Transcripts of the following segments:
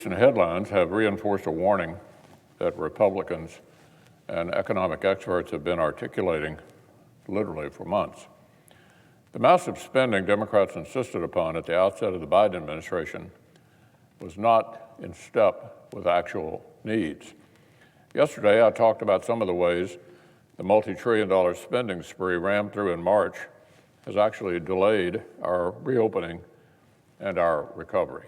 Recent headlines have reinforced a warning that Republicans and economic experts have been articulating literally for months. The massive spending Democrats insisted upon at the outset of the Biden administration was not in step with actual needs. Yesterday, I talked about some of the ways the multi-trillion-dollar spending spree rammed through in March has actually delayed our reopening and our recovery.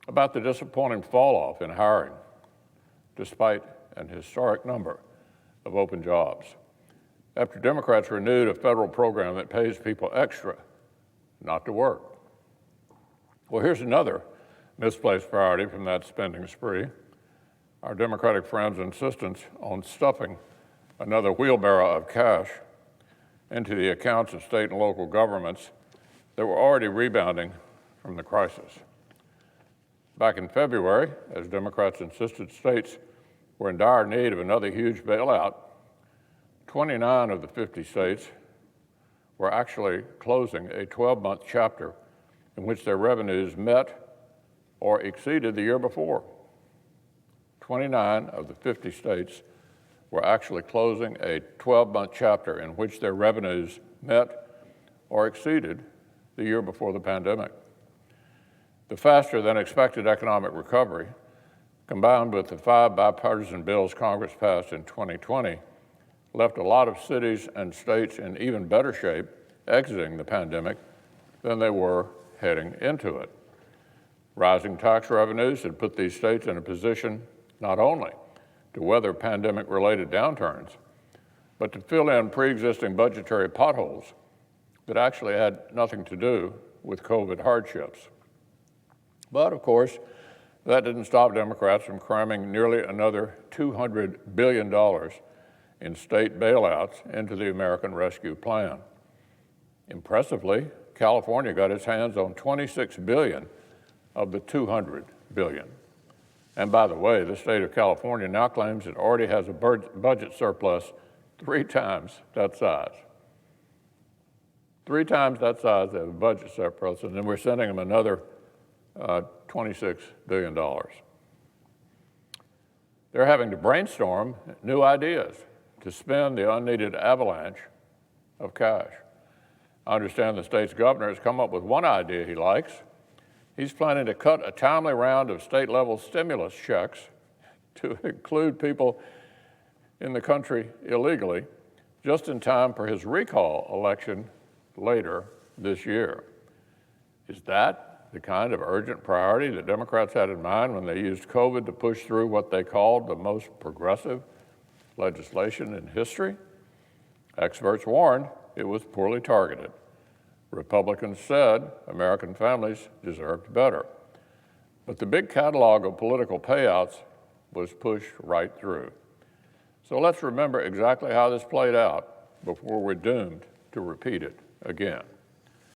About the disappointing fall-off in hiring, despite an historic number of open jobs, after Democrats renewed a federal program that pays people extra not to work. Well, here's another misplaced priority from that spending spree: our Democratic friends' insistence on stuffing another wheelbarrow of cash into the accounts of state and local governments that were already rebounding from the crisis. Back in February, as Democrats insisted states were in dire need of another huge bailout, 29 of the 50 states were actually closing a 12-month chapter in which their revenues met or exceeded the year before. 29 of the 50 states were actually closing a 12-month chapter in which their revenues met or exceeded the year before the pandemic. The faster than expected economic recovery, combined with the 5 bipartisan bills Congress passed in 2020, left a lot of cities and states in even better shape exiting the pandemic than they were heading into it. Rising tax revenues had put these states in a position not only to weather pandemic-related downturns, but to fill in pre-existing budgetary potholes that actually had nothing to do with COVID hardships. But of course, that didn't stop Democrats from cramming nearly another $200 billion in state bailouts into the American Rescue Plan. Impressively, California got its hands on $26 billion of the $200 billion. And by the way, the state of California now claims it already has a budget surplus 3 times that size. 3 times that size they have a budget surplus, and then we're sending them another $26 billion. They're having to brainstorm new ideas to spend the unneeded avalanche of cash. I understand the state's governor has come up with one idea he likes. He's planning to cut a timely round of state-level stimulus checks to include people in the country illegally just in time for his recall election later this year. Is that the kind of urgent priority that Democrats had in mind when they used COVID to push through what they called the most progressive legislation in history? Experts warned it was poorly targeted. Republicans said American families deserved better. But the big catalog of political payouts was pushed right through. So let's remember exactly how this played out before we're doomed to repeat it again.